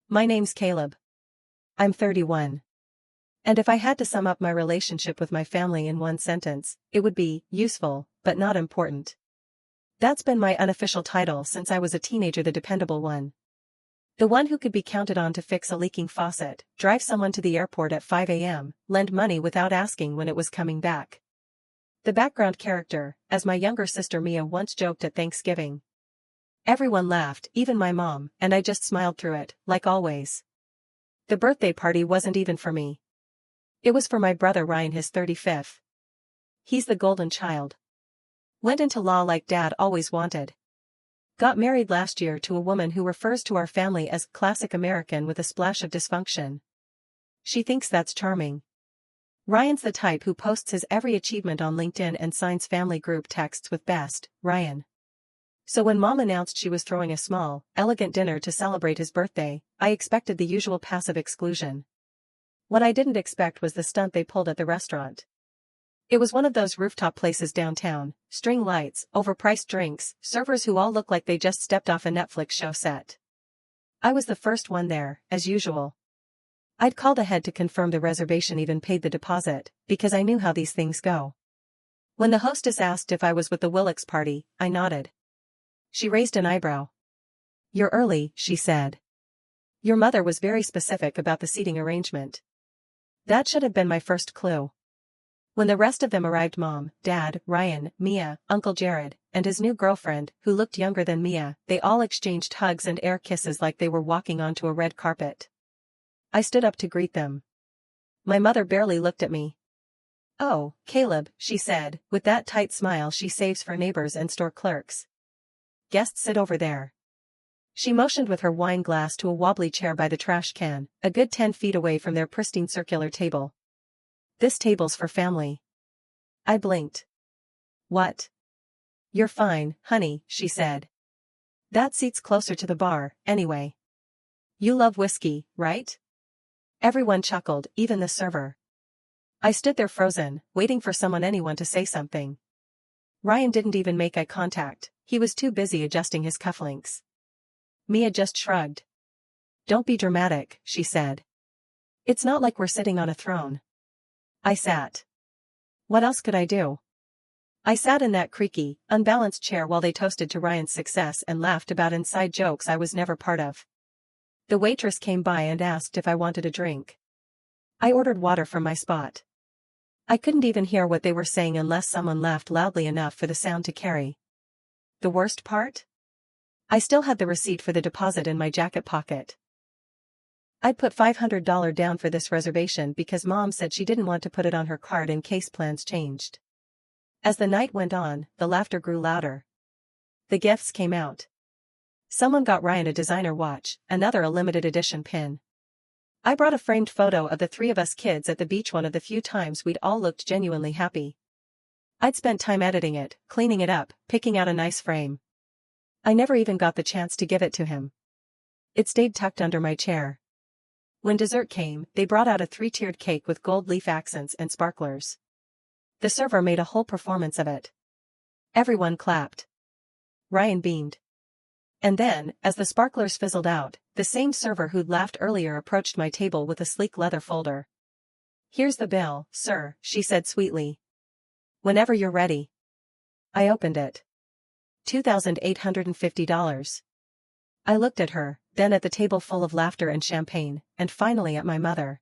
My name's Caleb. I'm 31. And if I had to sum up my relationship with my family in one sentence, it would be useful, but not important. That's been my unofficial title since I was a teenager, the dependable one. The one who could be counted on to fix a leaking faucet, drive someone to the airport at 5 a.m., lend money without asking when it was coming back. The background character, as my younger sister Mia once joked at Thanksgiving. Everyone laughed, even my mom, and I just smiled through it, like always. The birthday party wasn't even for me. It was for my brother Ryan, his 35th. He's the golden child. Went into law like Dad always wanted. Got married last year to a woman who refers to our family as classic American with a splash of dysfunction. She thinks that's charming. Ryan's the type who posts his every achievement on LinkedIn and signs family group texts with "Best, Ryan." So when Mom announced she was throwing a small, elegant dinner to celebrate his birthday, I expected the usual passive exclusion. What I didn't expect was the stunt they pulled at the restaurant. It was one of those rooftop places downtown, string lights, overpriced drinks, servers who all look like they just stepped off a Netflix show set. I was the first one there, as usual. I'd called ahead to confirm the reservation, even paid the deposit, because I knew how these things go. When the hostess asked if I was with the Willocks party, I nodded. She raised an eyebrow. "You're early," she said. "Your mother was very specific about the seating arrangement." That should have been my first clue. When the rest of them arrived, Mom, Dad, Ryan, Mia, Uncle Jared, and his new girlfriend, who looked younger than Mia, they all exchanged hugs and air kisses like they were walking onto a red carpet. I stood up to greet them. My mother barely looked at me. "Oh, Caleb," she said, with that tight smile she saves for neighbors and store clerks. "Guests sit over there." She motioned with her wine glass to a wobbly chair by the trash can, a good 10 feet away from their pristine circular table. "This table's for family." I blinked. "What?" "You're fine, honey," she said. "That seat's closer to the bar, anyway. You love whiskey, right?" Everyone chuckled, even the server. I stood there frozen, waiting for anyone to say something. Ryan didn't even make eye contact, he was too busy adjusting his cufflinks. Mia just shrugged. "Don't be dramatic," she said. "It's not like we're sitting on a throne." I sat. What else could I do? I sat in that creaky, unbalanced chair while they toasted to Ryan's success and laughed about inside jokes I was never part of. The waitress came by and asked if I wanted a drink. I ordered water from my spot. I couldn't even hear what they were saying unless someone laughed loudly enough for the sound to carry. The worst part? I still had the receipt for the deposit in my jacket pocket. I'd put $500 down for this reservation because Mom said she didn't want to put it on her card in case plans changed. As the night went on, the laughter grew louder. The gifts came out. Someone got Ryan a designer watch, another a limited edition pin. I brought a framed photo of the three of us kids at the beach, one of the few times we'd all looked genuinely happy. I'd spent time editing it, cleaning it up, picking out a nice frame. I never even got the chance to give it to him. It stayed tucked under my chair. When dessert came, they brought out a 3-tiered cake with gold leaf accents and sparklers. The server made a whole performance of it. Everyone clapped. Ryan beamed. And then, as the sparklers fizzled out, the same server who'd laughed earlier approached my table with a sleek leather folder. "Here's the bill, sir," she said sweetly. "Whenever you're ready." I opened it. $2,850. I looked at her, then at the table full of laughter and champagne, and finally at my mother.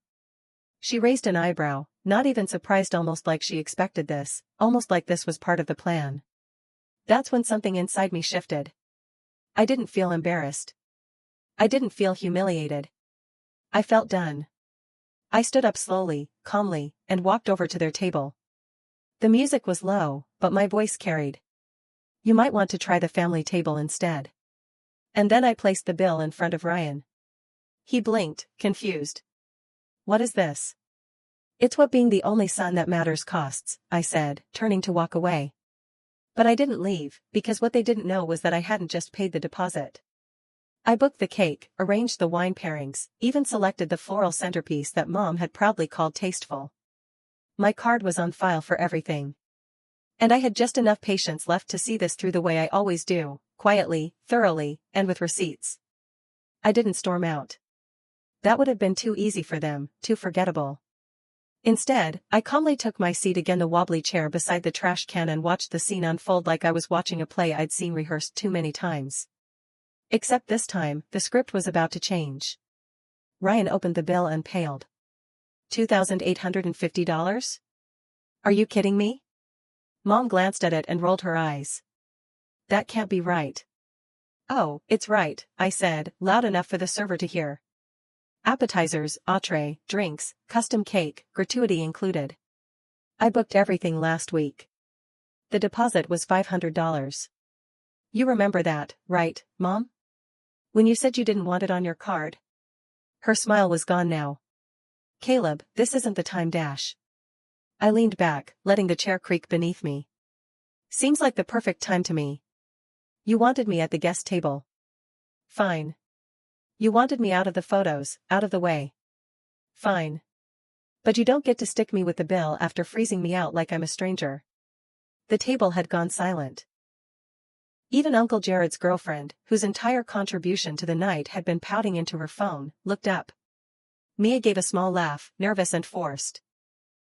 She raised an eyebrow, not even surprised, almost like she expected this, almost like this was part of the plan. That's when something inside me shifted. I didn't feel embarrassed. I didn't feel humiliated. I felt done. I stood up slowly, calmly, and walked over to their table. The music was low, but my voice carried. "You might want to try the family table instead." And then I placed the bill in front of Ryan. He blinked, confused. "What is this?" "It's what being the only son that matters costs," I said, turning to walk away. But I didn't leave, because what they didn't know was that I hadn't just paid the deposit. I booked the cake, arranged the wine pairings, even selected the floral centerpiece that Mom had proudly called tasteful. My card was on file for everything. And I had just enough patience left to see this through the way I always do, quietly, thoroughly, and with receipts. I didn't storm out. That would have been too easy for them, too forgettable. Instead, I calmly took my seat again the wobbly chair beside the trash can and watched the scene unfold like I was watching a play I'd seen rehearsed too many times. Except this time, the script was about to change. Ryan opened the bill and paled. $2,850? Are you kidding me? Mom glanced at it and rolled her eyes. That can't be right. Oh, it's right, I said, loud enough for the server to hear. Appetizers, entree, drinks, custom cake, gratuity included. I booked everything last week. The deposit was $500. You remember that, right, Mom? When you said you didn't want it on your card. Her smile was gone now. Caleb, this isn't the time dash. I leaned back, letting the chair creak beneath me. Seems like the perfect time to me. You wanted me at the guest table. Fine. You wanted me out of the photos, out of the way. Fine. But you don't get to stick me with the bill after freezing me out like I'm a stranger. The table had gone silent. Even Uncle Jared's girlfriend, whose entire contribution to the night had been pouting into her phone, looked up. Mia gave a small laugh, nervous and forced.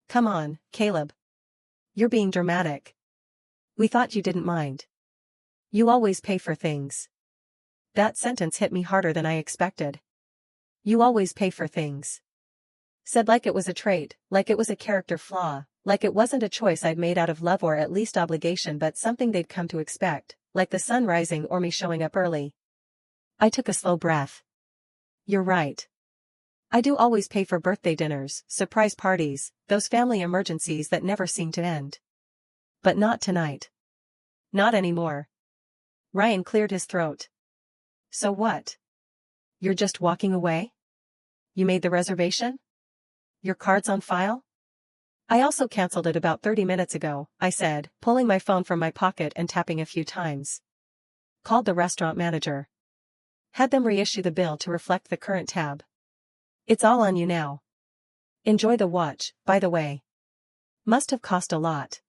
Come on, Caleb. You're being dramatic. We thought you didn't mind. You always pay for things. That sentence hit me harder than I expected. You always pay for things. Said like it was a trait, like it was a character flaw, like it wasn't a choice I'd made out of love or at least obligation but something they'd come to expect, like the sun rising or me showing up early. I took a slow breath. You're right. I do always pay for birthday dinners, surprise parties, those family emergencies that never seem to end. But not tonight. Not anymore. Ryan cleared his throat. So what? You're just walking away? You made the reservation? Your card's on file? I also canceled it about 30 minutes ago, I said, pulling my phone from my pocket and tapping a few times. Called the restaurant manager. Had them reissue the bill to reflect the current tab. It's all on you now. Enjoy the watch, by the way. Must have cost a lot.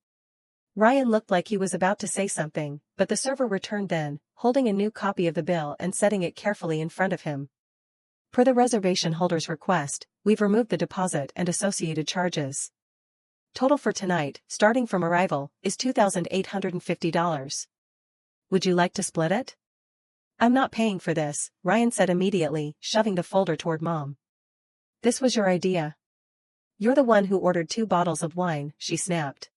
Ryan looked like he was about to say something, but the server returned then, holding a new copy of the bill and setting it carefully in front of him. Per the reservation holder's request, we've removed the deposit and associated charges. Total for tonight, starting from arrival, is $2,850. Would you like to split it? I'm not paying for this, Ryan said immediately, shoving the folder toward Mom. This was your idea. You're the one who ordered 2 bottles of wine, she snapped.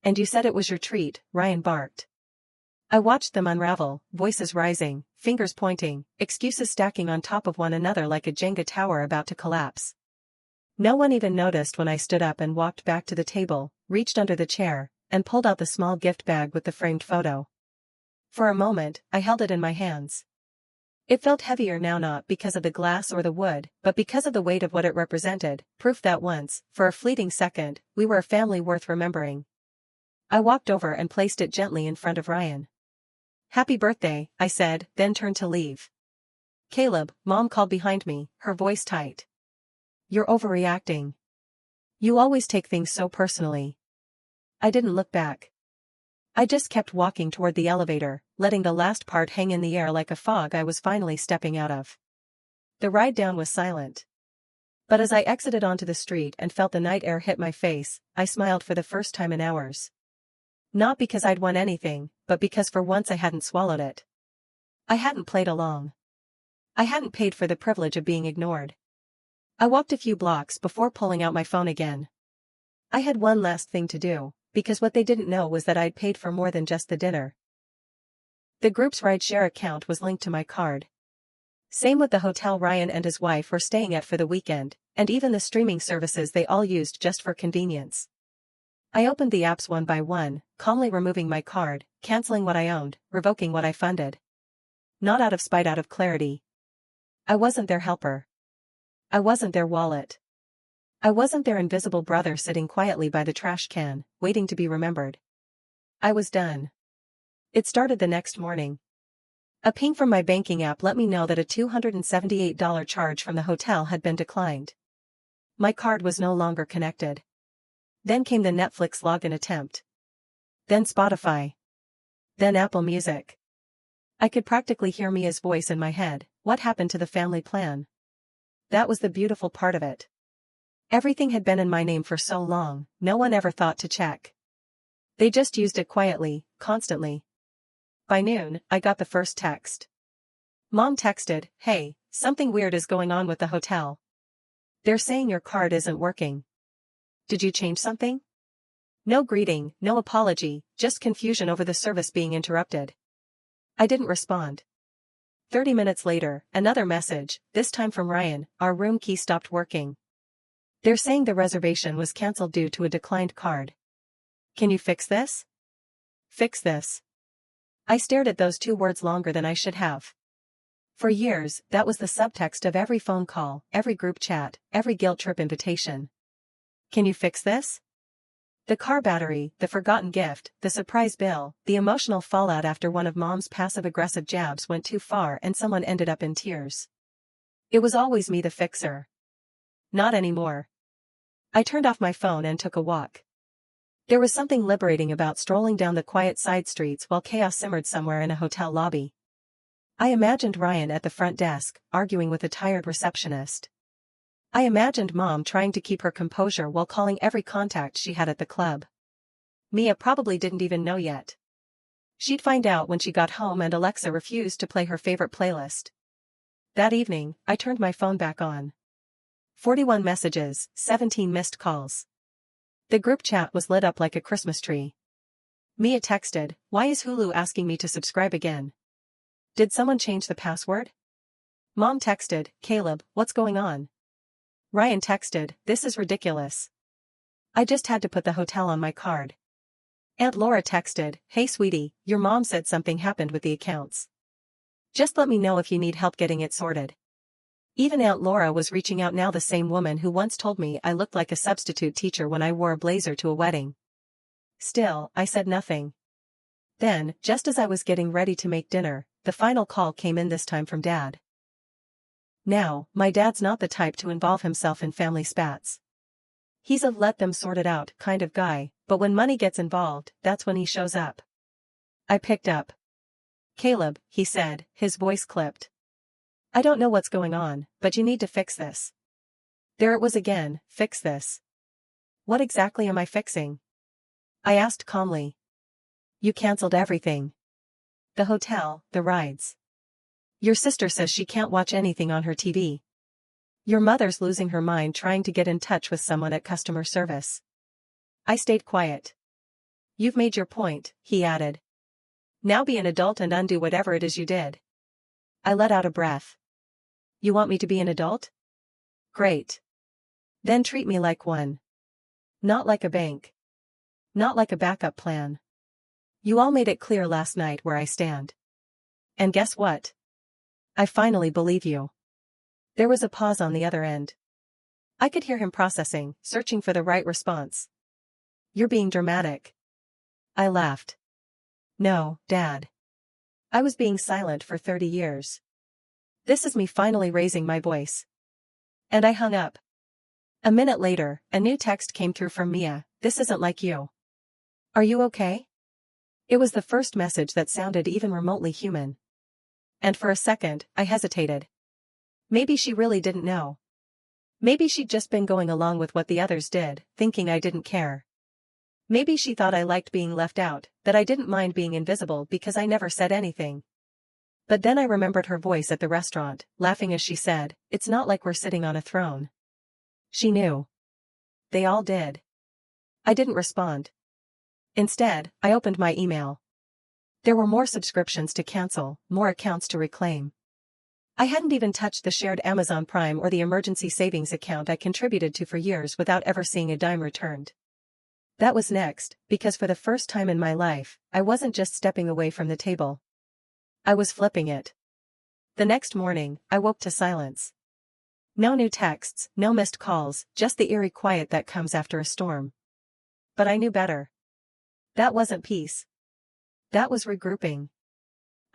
And you said it was your treat, Ryan barked. I watched them unravel, voices rising, fingers pointing, excuses stacking on top of one another like a Jenga tower about to collapse. No one even noticed when I stood up and walked back to the table, reached under the chair, and pulled out the small gift bag with the framed photo. For a moment, I held it in my hands. It felt heavier now not because of the glass or the wood, but because of the weight of what it represented, proof that once, for a fleeting second, we were a family worth remembering. I walked over and placed it gently in front of Ryan. Happy birthday, I said, then turned to leave. Caleb, Mom called behind me, her voice tight. You're overreacting. You always take things so personally. I didn't look back. I just kept walking toward the elevator, letting the last part hang in the air like a fog I was finally stepping out of. The ride down was silent. But as I exited onto the street and felt the night air hit my face, I smiled for the first time in hours. Not because I'd won anything, but because for once I hadn't swallowed it. I hadn't played along. I hadn't paid for the privilege of being ignored. I walked a few blocks before pulling out my phone again. I had one last thing to do, because what they didn't know was that I'd paid for more than just the dinner. The group's rideshare account was linked to my card. Same with the hotel Ryan and his wife were staying at for the weekend, and even the streaming services they all used just for convenience. I opened the apps one by one, calmly removing my card, canceling what I owned, revoking what I funded. Not out of spite, out of clarity. I wasn't their helper. I wasn't their wallet. I wasn't their invisible brother sitting quietly by the trash can, waiting to be remembered. I was done. It started the next morning. A ping from my banking app let me know that a $278 charge from the hotel had been declined. My card was no longer connected. Then came the Netflix login attempt. Then Spotify. Then Apple Music. I could practically hear Mia's voice in my head. What happened to the family plan? that was the beautiful part of it. Everything had been in my name for so long, no one ever thought to check. They just used it quietly, constantly. By noon, I got the first text. Mom texted, "Hey, something weird is going on with the hotel. They're saying your card isn't working. Did you change something?" No greeting, no apology, just confusion over the service being interrupted. I didn't respond. 30 minutes later, another message, this time from Ryan, "Our room key stopped working. They're saying the reservation was cancelled due to a declined card. Can you fix this?" Fix this. I stared at those two words longer than I should have. For years, that was the subtext of every phone call, every group chat, every guilt trip invitation. Can you fix this? The car battery, the forgotten gift, the surprise bill, the emotional fallout after one of Mom's passive-aggressive jabs went too far and someone ended up in tears. It was always me the fixer. Not anymore. I turned off my phone and took a walk. There was something liberating about strolling down the quiet side streets while chaos simmered somewhere in a hotel lobby. I imagined Ryan at the front desk, arguing with a tired receptionist. I imagined Mom trying to keep her composure while calling every contact she had at the club. Mia probably didn't even know yet. She'd find out when she got home and Alexa refused to play her favorite playlist. That evening, I turned my phone back on. 41 messages, 17 missed calls. The group chat was lit up like a Christmas tree. Mia texted, "Why is Hulu asking me to subscribe again? Did someone change the password?" Mom texted, "Caleb, what's going on?" Ryan texted, "This is ridiculous. I just had to put the hotel on my card." Aunt Laura texted, "Hey sweetie, your mom said something happened with the accounts. Just let me know if you need help getting it sorted." Even Aunt Laura was reaching out now, the same woman who once told me I looked like a substitute teacher when I wore a blazer to a wedding. Still, I said nothing. Then, just as I was getting ready to make dinner, the final call came in, this time from Dad. Now, my dad's not the type to involve himself in family spats. He's a let them sort it out kind of guy, but when money gets involved, that's when he shows up. I picked up. "Caleb," he said, his voice clipped. "I don't know what's going on, but you need to fix this." There it was again, fix this. What exactly am I fixing? I asked calmly. "You canceled everything. The hotel, the rides. Your sister says she can't watch anything on her TV. Your mother's losing her mind trying to get in touch with someone at customer service." I stayed quiet. "You've made your point," he added. "Now be an adult and undo whatever it is you did." I let out a breath. "You want me to be an adult? Great. Then treat me like one. Not like a bank. Not like a backup plan. You all made it clear last night where I stand. And guess what? I finally believe you." There was a pause on the other end. I could hear him processing, searching for the right response. "You're being dramatic." I laughed. "No, Dad. I was being silent for 30 years. This is me finally raising my voice." And I hung up. A minute later, a new text came through from Mia, "This isn't like you. Are you okay?" It was the first message that sounded even remotely human. And for a second, I hesitated. Maybe she really didn't know. Maybe she'd just been going along with what the others did, thinking I didn't care. Maybe she thought I liked being left out, that I didn't mind being invisible because I never said anything. But then I remembered her voice at the restaurant, laughing as she said, "It's not like we're sitting on a throne." She knew. They all did. I didn't respond. Instead, I opened my email. There were more subscriptions to cancel, more accounts to reclaim. I hadn't even touched the shared Amazon Prime or the emergency savings account I contributed to for years without ever seeing a dime returned. That was next, because for the first time in my life, I wasn't just stepping away from the table. I was flipping it. The next morning, I woke to silence. No new texts, no missed calls, just the eerie quiet that comes after a storm. But I knew better. That wasn't peace. That was regrouping.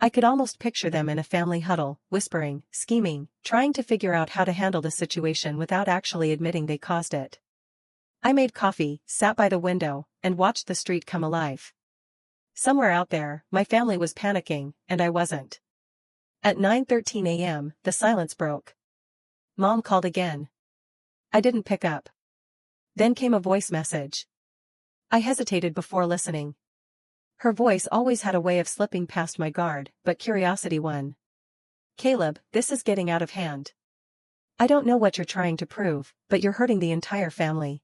I could almost picture them in a family huddle, whispering, scheming, trying to figure out how to handle the situation without actually admitting they caused it. I made coffee, sat by the window, and watched the street come alive. Somewhere out there, my family was panicking, and I wasn't. At 9:13 a.m., the silence broke. Mom called again. I didn't pick up. Then came a voice message. I hesitated before listening. Her voice always had a way of slipping past my guard, but curiosity won. Caleb, this is getting out of hand. I don't know what you're trying to prove, but you're hurting the entire family.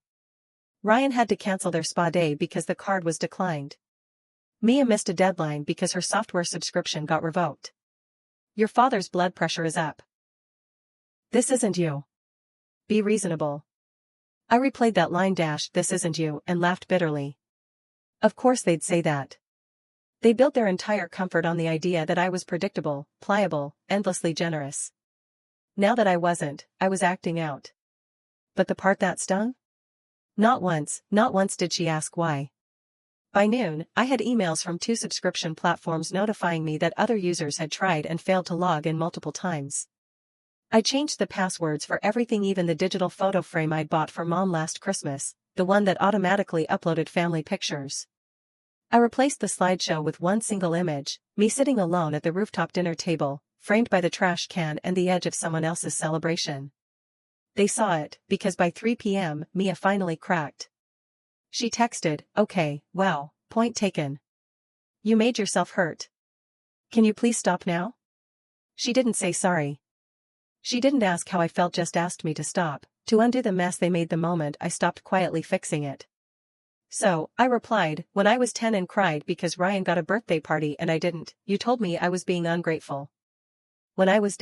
Ryan had to cancel their spa day because the card was declined. Mia missed a deadline because her software subscription got revoked. Your father's blood pressure is up. This isn't you. Be reasonable. I replayed that line this isn't you and laughed bitterly. Of course they'd say that. They built their entire comfort on the idea that I was predictable, pliable, endlessly generous. Now that I wasn't, I was acting out. But the part that stung? Not once did she ask why. By noon, I had emails from 2 subscription platforms notifying me that other users had tried and failed to log in multiple times. I changed the passwords for everything, even the digital photo frame I'd bought for Mom last Christmas, the one that automatically uploaded family pictures. I replaced the slideshow with one single image, me sitting alone at the rooftop dinner table, framed by the trash can and the edge of someone else's celebration. They saw it, because by 3 p.m., Mia finally cracked. She texted, okay, well, point taken. You made yourself hurt. Can you please stop now? She didn't say sorry. She didn't ask how I felt, just asked me to stop, to undo the mess they made the moment I stopped quietly fixing it. So, I replied, when I was 10 and cried because Ryan got a birthday party and I didn't, you told me I was being ungrateful. When I was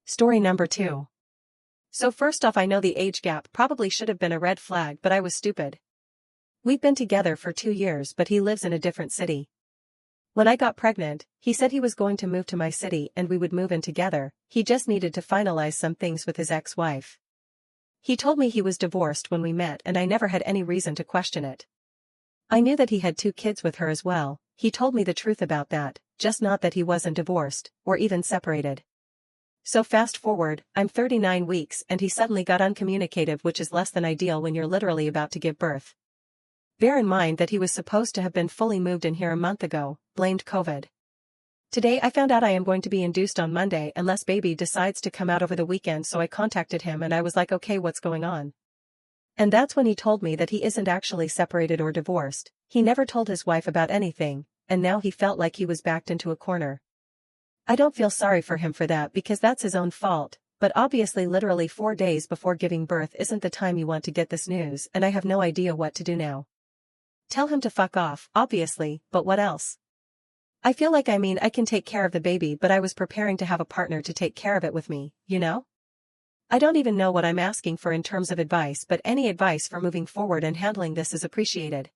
Story number 2. So first off, I know the age gap probably should have been a red flag, but I was stupid. We've been together for 2 years, but he lives in a different city. When I got pregnant, he said he was going to move to my city and we would move in together. He just needed to finalize some things with his ex-wife. He told me he was divorced when we met and I never had any reason to question it. I knew that he had 2 kids with her as well. He told me the truth about that, just not that he wasn't divorced, or even separated. So fast forward, I'm 39 weeks and he suddenly got uncommunicative, which is less than ideal when you're literally about to give birth. Bear in mind that he was supposed to have been fully moved in here a month ago, blamed COVID. Today I found out I am going to be induced on Monday unless baby decides to come out over the weekend, so I contacted him and I was like, okay, what's going on? And that's when he told me that he isn't actually separated or divorced. He never told his wife about anything, and now he felt like he was backed into a corner. I don't feel sorry for him for that because that's his own fault, but obviously literally 4 days before giving birth isn't the time you want to get this news, and I have no idea what to do now. Tell him to fuck off, obviously, but what else? I feel like I can take care of the baby, but I was preparing to have a partner to take care of it with me, you know? I don't even know what I'm asking for in terms of advice, but any advice for moving forward and handling this is appreciated.